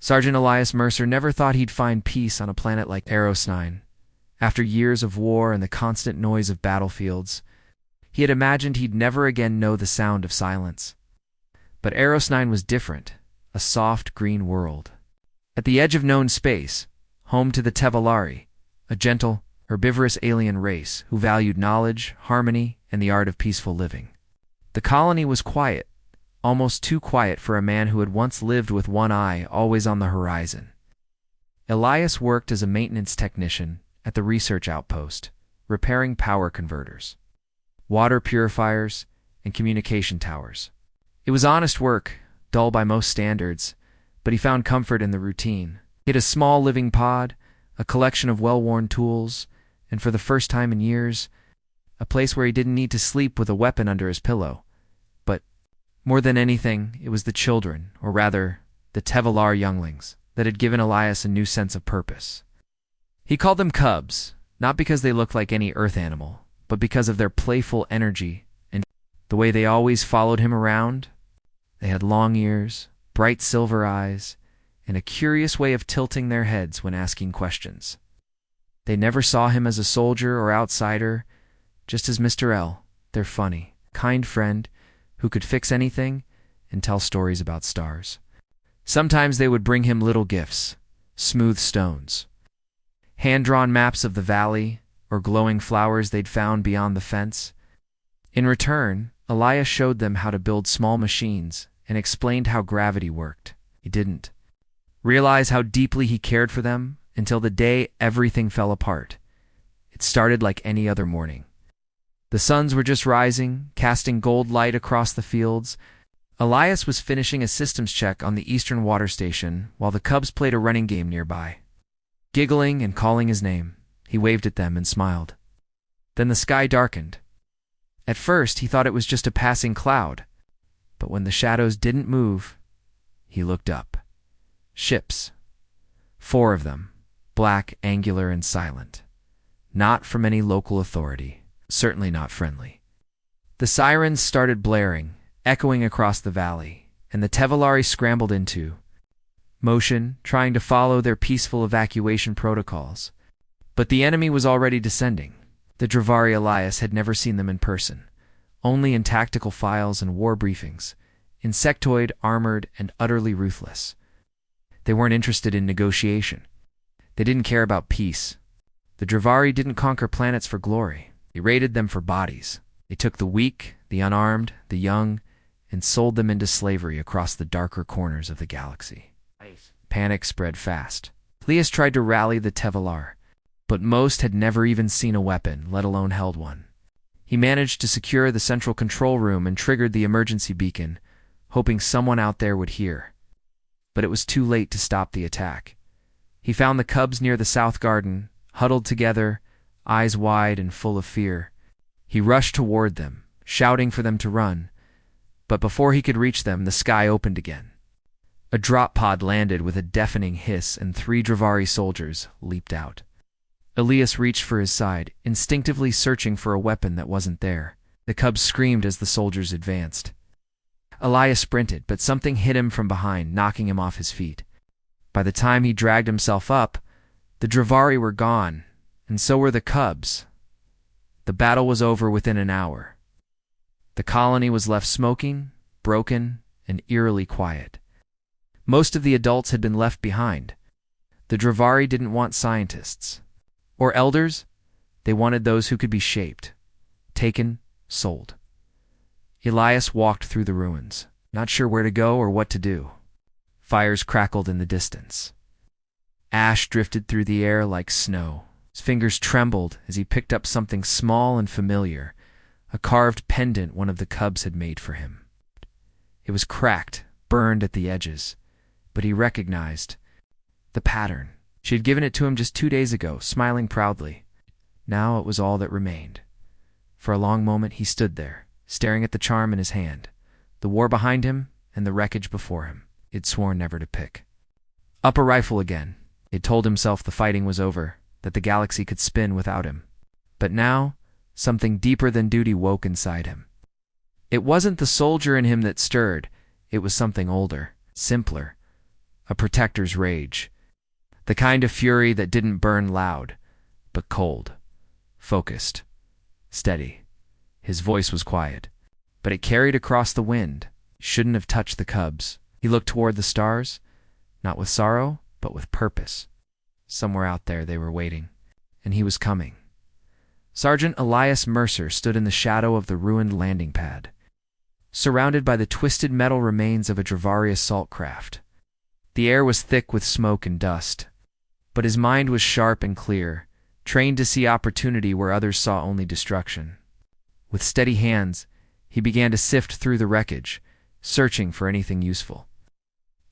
Sergeant Elias Mercer never thought he'd find peace on a planet like Eros 9. After years of war and the constant noise of battlefields, he had imagined he'd never again know the sound of silence. But Eros 9 was different, a soft green world. At the edge of known space, home to the Tevalari, a gentle, herbivorous alien race who valued knowledge, harmony, and the art of peaceful living. The colony was quiet, almost too quiet for a man who had once lived with one eye always on the horizon. Elias worked as a maintenance technician at the research outpost, repairing power converters, water purifiers, and communication towers. It was honest work, dull by most standards, but he found comfort in the routine. He had a small living pod, a collection of well-worn tools, and for the first time in years, a place where he didn't need to sleep with a weapon under his pillow. But more than anything, it was the children, or rather, the Tevalar younglings, that had given Elias a new sense of purpose. He called them cubs, not because they looked like any earth animal, but because of their playful energy and the way they always followed him around. They had long ears, bright silver eyes, and a curious way of tilting their heads when asking questions. They never saw him as a soldier or outsider, just as Mr. L, their funny, kind friend who could fix anything and tell stories about stars. Sometimes they would bring him little gifts, smooth stones, hand-drawn maps of the valley, or glowing flowers they'd found beyond the fence. In return, Elias showed them how to build small machines and explained how gravity worked. He didn't realize how deeply he cared for them until the day everything fell apart. It started like any other morning. The suns were just rising, casting gold light across the fields. Elias was finishing a systems check on the Eastern Water Station while the Cubs played a running game nearby. Giggling and calling his name, he waved at them and smiled. Then the sky darkened. At first, he thought it was just a passing cloud, but when the shadows didn't move, he looked up. Ships. 4 of them, black, angular, and silent. Not from any local authority, certainly not friendly. The sirens started blaring, echoing across the valley, and the Tevalari scrambled into motion, trying to follow their peaceful evacuation protocols. But the enemy was already descending. The Dravari Elias had never seen them in person, only in tactical files and war briefings, insectoid, armored, and utterly ruthless. They weren't interested in negotiation. They didn't care about peace. The Dravari didn't conquer planets for glory. They raided them for bodies. They took the weak, the unarmed, the young, and sold them into slavery across the darker corners of the galaxy. Panic spread fast. Elias tried to rally the Tevalar, but most had never even seen a weapon, let alone held one. He managed to secure the central control room and triggered the emergency beacon, hoping someone out there would hear. But it was too late to stop the attack. He found the Cubs near the South Garden, huddled together, eyes wide and full of fear. He rushed toward them, shouting for them to run, but before he could reach them, the sky opened again. A drop pod landed with a deafening hiss and 3 Dravari soldiers leaped out. Elias reached for his side, instinctively searching for a weapon that wasn't there. The Cubs screamed as the soldiers advanced. Elias sprinted, but something hit him from behind, knocking him off his feet. By the time he dragged himself up, the Dravari were gone, and so were the Cubs. The battle was over within an hour. The colony was left smoking, broken, and eerily quiet. Most of the adults had been left behind. The Dravari didn't want scientists or elders. They wanted those who could be shaped, taken, sold. Elias walked through the ruins, not sure where to go or what to do. Fires crackled in the distance. Ash drifted through the air like snow. His fingers trembled as he picked up something small and familiar, a carved pendant one of the Cubs had made for him. It was cracked, burned at the edges, but he recognized the pattern. She had given it to him just 2 days ago, smiling proudly. Now it was all that remained. For a long moment he stood there, staring at the charm in his hand, the war behind him and the wreckage before him. He'd sworn never to pick up a rifle again. He'd told himself the fighting was over, that the galaxy could spin without him. But now, something deeper than duty woke inside him. It wasn't the soldier in him that stirred. It was something older, simpler, a protector's rage. The kind of fury that didn't burn loud, but cold, focused, steady. His voice was quiet, but it carried across the wind. Shouldn't have touched the cubs. He looked toward the stars, not with sorrow, but with purpose. Somewhere out there they were waiting, and he was coming. Sergeant Elias Mercer stood in the shadow of the ruined landing pad, surrounded by the twisted metal remains of a Dravari assault craft. The air was thick with smoke and dust, but his mind was sharp and clear, trained to see opportunity where others saw only destruction. With steady hands, he began to sift through the wreckage, searching for anything useful.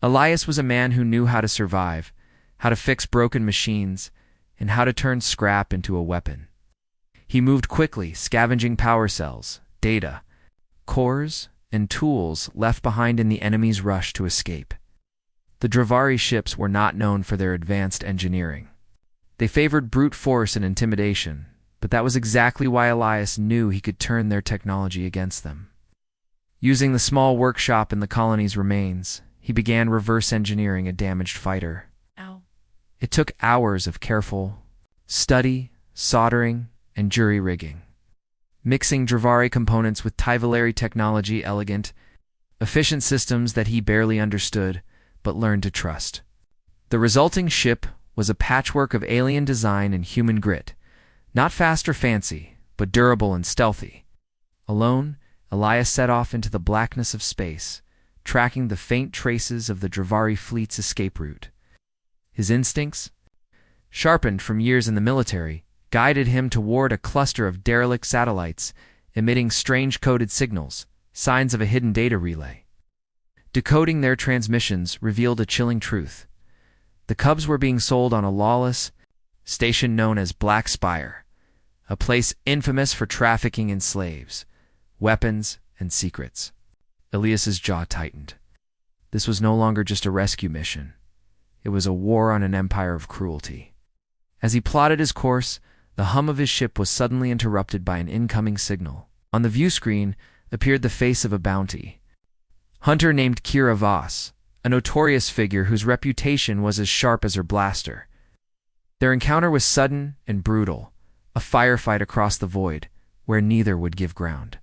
Elias was a man who knew how to survive, how to fix broken machines, and how to turn scrap into a weapon. He moved quickly, scavenging power cells, data, cores, and tools left behind in the enemy's rush to escape. The Dravari ships were not known for their advanced engineering. They favored brute force and intimidation, but that was exactly why Elias knew he could turn their technology against them. Using the small workshop in the colony's remains, he began reverse engineering a damaged fighter. Ow. It took hours of careful study, soldering, and jury rigging. Mixing Dravari components with Tyvalary technology, elegant, efficient systems that he barely understood, but learned to trust. The resulting ship was a patchwork of alien design and human grit, not fast or fancy, but durable and stealthy. Alone, Elias set off into the blackness of space, tracking the faint traces of the Dravari fleet's escape route. His instincts, sharpened from years in the military, guided him toward a cluster of derelict satellites emitting strange coded signals, signs of a hidden data relay. Decoding their transmissions revealed a chilling truth. The cubs were being sold on a lawless station known as Black Spire, a place infamous for trafficking in slaves, weapons, and secrets. Elias's jaw tightened. This was no longer just a rescue mission. It was a war on an empire of cruelty. As he plotted his course, the hum of his ship was suddenly interrupted by an incoming signal. On the view screen appeared the face of a bounty hunter named Kira Voss, a notorious figure whose reputation was as sharp as her blaster. Their encounter was sudden and brutal, a firefight across the void, where neither would give ground.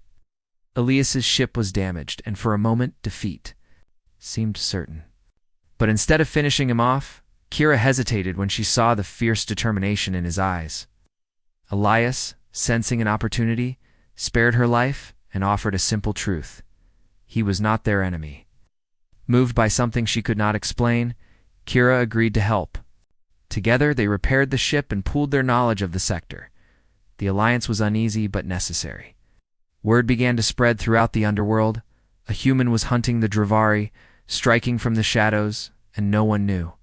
Elias's ship was damaged, and for a moment defeat seemed certain. But instead of finishing him off, Kira hesitated when she saw the fierce determination in his eyes. Elias, sensing an opportunity, spared her life and offered a simple truth. He was not their enemy. Moved by something she could not explain, Kira agreed to help. Together, they repaired the ship and pooled their knowledge of the sector. The alliance was uneasy but necessary. Word began to spread throughout the underworld. A human was hunting the Dravari, striking from the shadows, and no one knew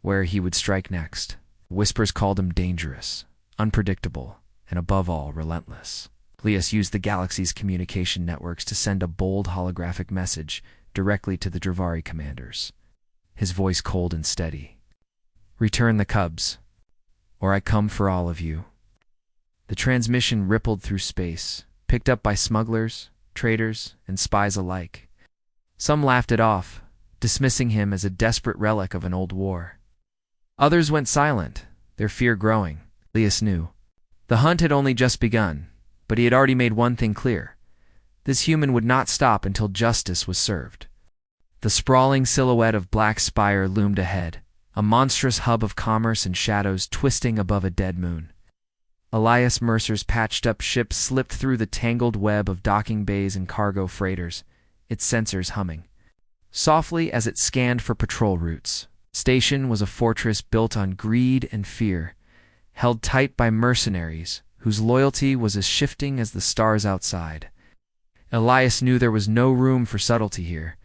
where he would strike next. Whispers called him dangerous, unpredictable, and above all, relentless. Elias used the galaxy's communication networks to send a bold holographic message directly to the Dravari commanders. His voice cold and steady. "Return the cubs, or I come for all of you." The transmission rippled through space, picked up by smugglers, traders, and spies alike. Some laughed it off, dismissing him as a desperate relic of an old war. Others went silent, their fear growing. Elias knew. The hunt had only just begun, but he had already made one thing clear. This human would not stop until justice was served. The sprawling silhouette of Black Spire loomed ahead, a monstrous hub of commerce and shadows twisting above a dead moon. Elias Mercer's patched-up ship slipped through the tangled web of docking bays and cargo freighters, its sensors humming softly as it scanned for patrol routes. Station was a fortress built on greed and fear, held tight by mercenaries whose loyalty was as shifting as the stars outside. Elias knew there was no room for subtlety here.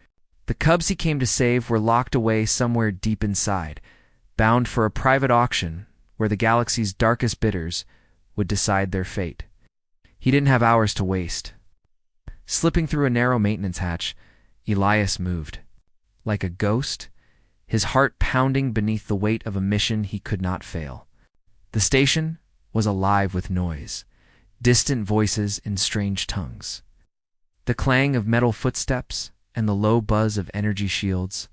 The cubs he came to save were locked away somewhere deep inside, bound for a private auction where the galaxy's darkest bidders would decide their fate. He didn't have hours to waste. Slipping through a narrow maintenance hatch, Elias moved. Like a ghost, his heart pounding beneath the weight of a mission he could not fail. The station was alive with noise, distant voices in strange tongues. The clang of metal footsteps and the low buzz of energy shields.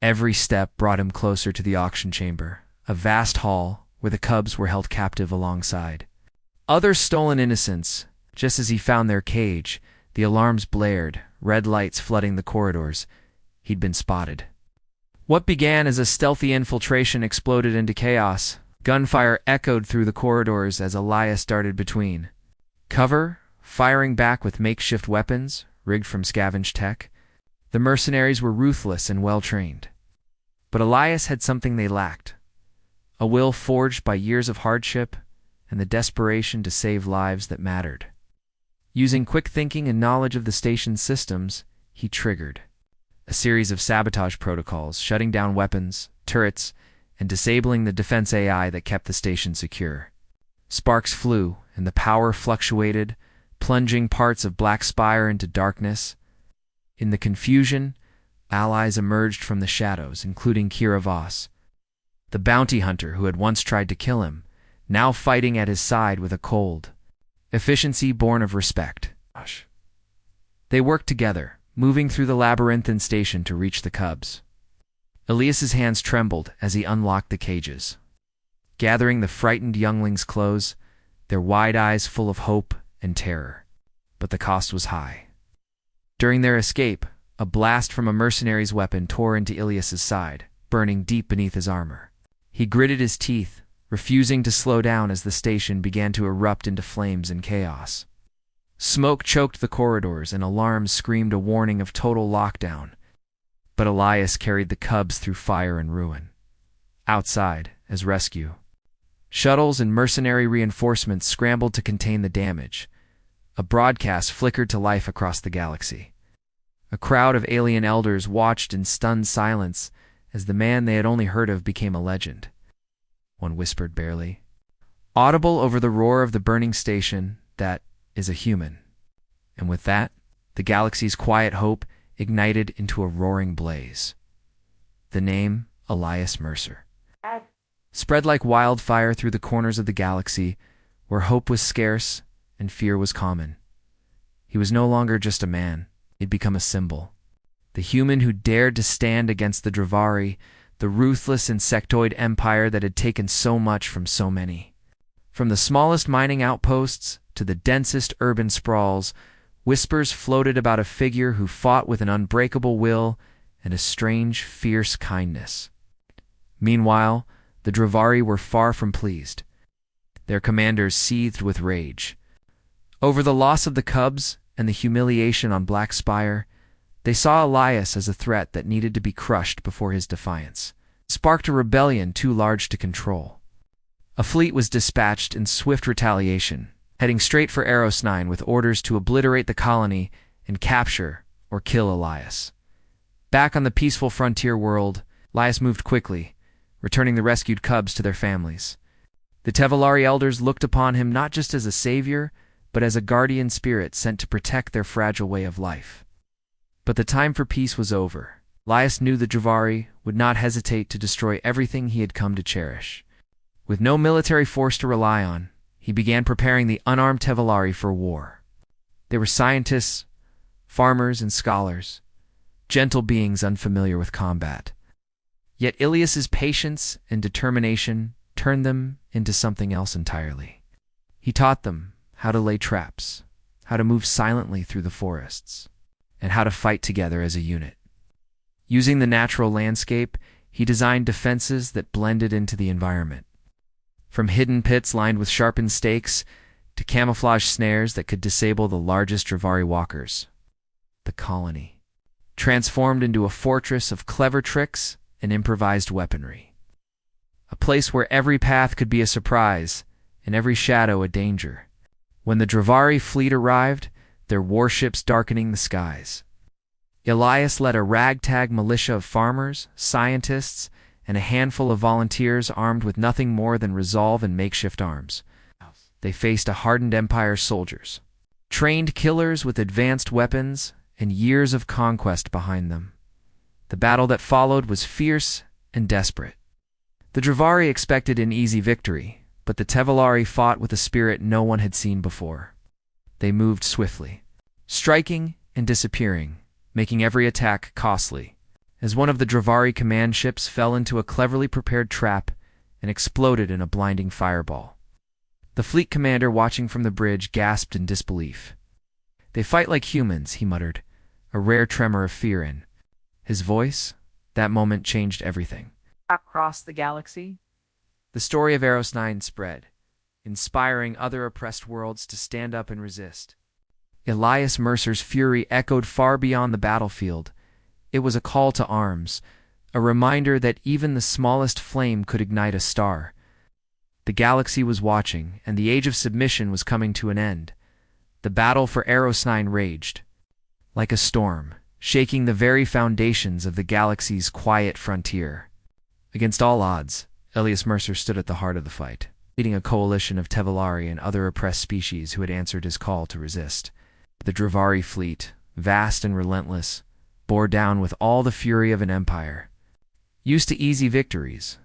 Every step brought him closer to the auction chamber, a vast hall where the cubs were held captive alongside other stolen innocents. Just as he found their cage, the alarms blared, red lights flooding the corridors. He'd been spotted. What began as a stealthy infiltration exploded into chaos. Gunfire echoed through the corridors as Elias darted between cover, firing back with makeshift weapons rigged from scavenged tech. The mercenaries were ruthless and well-trained. But Elias had something they lacked: a will forged by years of hardship and the desperation to save lives that mattered. Using quick thinking and knowledge of the station's systems, he triggered a series of sabotage protocols, shutting down weapons, turrets, and disabling the defense AI that kept the station secure. Sparks flew, and the power fluctuated, plunging parts of Black Spire into darkness. In the confusion, allies emerged from the shadows, including Kira Voss, the bounty hunter who had once tried to kill him, now fighting at his side with a cold efficiency born of respect. They worked together, moving through the labyrinthine station to reach the cubs. Elias's hands trembled as he unlocked the cages, gathering the frightened younglings close, their wide eyes full of hope and terror. But the cost was high. During their escape, a blast from a mercenary's weapon tore into Elias's side, burning deep beneath his armor. He gritted his teeth, refusing to slow down as the station began to erupt into flames and chaos. Smoke choked the corridors and alarms screamed a warning of total lockdown. But Elias carried the cubs through fire and ruin. Outside, as rescue, shuttles and mercenary reinforcements scrambled to contain the damage. A broadcast flickered to life across the galaxy. A crowd of alien elders watched in stunned silence as the man they had only heard of became a legend. One whispered barely, audible over the roar of the burning station, "That is a human." And with that, the galaxy's quiet hope ignited into a roaring blaze. The name, Elias Mercer, spread like wildfire through the corners of the galaxy, where hope was scarce and fear was common. He was no longer just a man. He'd become a symbol. The human who dared to stand against the Dravari, the ruthless insectoid empire that had taken so much from so many. From the smallest mining outposts to the densest urban sprawls, whispers floated about a figure who fought with an unbreakable will and a strange, fierce kindness. Meanwhile, the Dravari were far from pleased. Their commanders seethed with rage. Over the loss of the cubs and the humiliation on Black Spire, they saw Elias as a threat that needed to be crushed before his defiance sparked a rebellion too large to control. A fleet was dispatched in swift retaliation, heading straight for Eros 9 with orders to obliterate the colony and capture or kill Elias. Back on the peaceful frontier world, Elias moved quickly, returning the rescued cubs to their families. The Tevalari elders looked upon him not just as a savior, but as a guardian spirit sent to protect their fragile way of life. But the time for peace was over. Elias knew the Dravari would not hesitate to destroy everything he had come to cherish. With no military force to rely on, he began preparing the unarmed Tevalari for war. They were scientists, farmers, and scholars, gentle beings unfamiliar with combat. Yet Ilias's patience and determination turned them into something else entirely. He taught them how to lay traps, how to move silently through the forests, and how to fight together as a unit. Using the natural landscape, he designed defenses that blended into the environment. From hidden pits lined with sharpened stakes to camouflage snares that could disable the largest Dravari walkers. The colony transformed into a fortress of clever tricks and improvised weaponry. A place where every path could be a surprise and every shadow a danger. When the Dravari fleet arrived, their warships darkening the skies, Elias led a ragtag militia of farmers, scientists, and a handful of volunteers armed with nothing more than resolve and makeshift arms. They faced a hardened Empire soldiers, trained killers with advanced weapons and years of conquest behind them. The battle that followed was fierce and desperate. The Dravari expected an easy victory, but the Tevalari fought with a spirit no one had seen before. They moved swiftly, striking and disappearing, making every attack costly, as one of the Dravari command ships fell into a cleverly prepared trap and exploded in a blinding fireball. The fleet commander, watching from the bridge, gasped in disbelief. "They fight like humans," he muttered, a rare tremor of fear in his voice. That moment changed everything. Across the galaxy? The story of Eros 9 spread, inspiring other oppressed worlds to stand up and resist. Elias Mercer's fury echoed far beyond the battlefield. It was a call to arms, a reminder that even the smallest flame could ignite a star. The galaxy was watching, and the age of submission was coming to an end. The battle for Eros 9 raged, like a storm, shaking the very foundations of the galaxy's quiet frontier. Against all odds, Elias Mercer stood at the heart of the fight, leading a coalition of Tevalari and other oppressed species who had answered his call to resist. The Dravari fleet, vast and relentless, bore down with all the fury of an empire. Used to easy victories,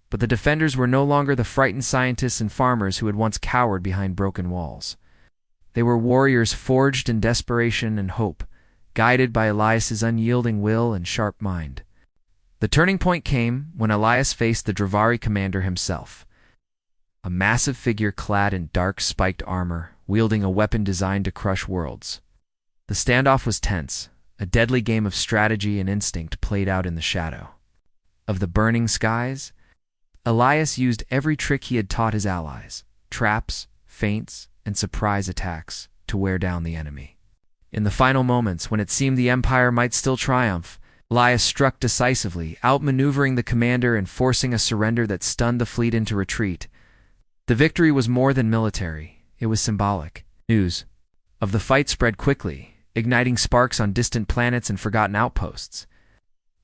but the defenders were no longer the frightened scientists and farmers who had once cowered behind broken walls. They were warriors forged in desperation and hope, guided by Elias's unyielding will and sharp mind. The turning point came when Elias faced the Dravari commander himself, a massive figure clad in dark spiked armor, wielding a weapon designed to crush worlds. The standoff was tense, a deadly game of strategy and instinct played out in the shadow of the burning skies. Elias used every trick he had taught his allies, traps, feints, and surprise attacks, to wear down the enemy. In the final moments, when it seemed the Empire might still triumph, Elias struck decisively, outmaneuvering the commander and forcing a surrender that stunned the fleet into retreat. The victory was more than military, it was symbolic. News of the fight spread quickly, igniting sparks on distant planets and forgotten outposts.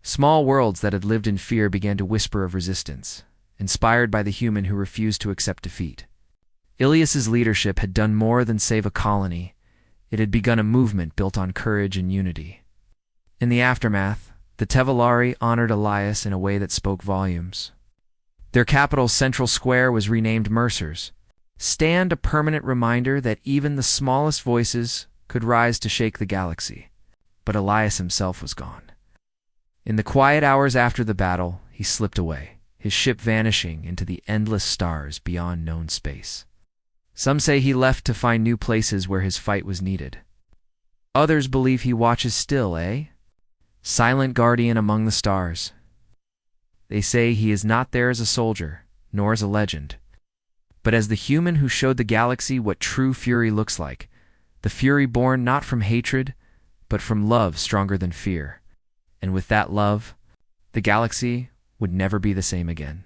Small worlds that had lived in fear began to whisper of resistance, inspired by the human who refused to accept defeat. Ilias's leadership had done more than save a colony. It had begun a movement built on courage and unity. In the aftermath, the Tevalari honored Elias in a way that spoke volumes. Their capital's central square was renamed Mercer's, a permanent reminder that even the smallest voices could rise to shake the galaxy. But Elias himself was gone. In the quiet hours after the battle, he slipped away, his ship vanishing into the endless stars beyond known space. Some say he left to find new places where his fight was needed. Others believe he watches still, silent guardian among the stars. They say he is not there as a soldier, nor as a legend, but as the human who showed the galaxy what true fury looks like, the fury born not from hatred, but from love stronger than fear. And with that love, the galaxy would never be the same again.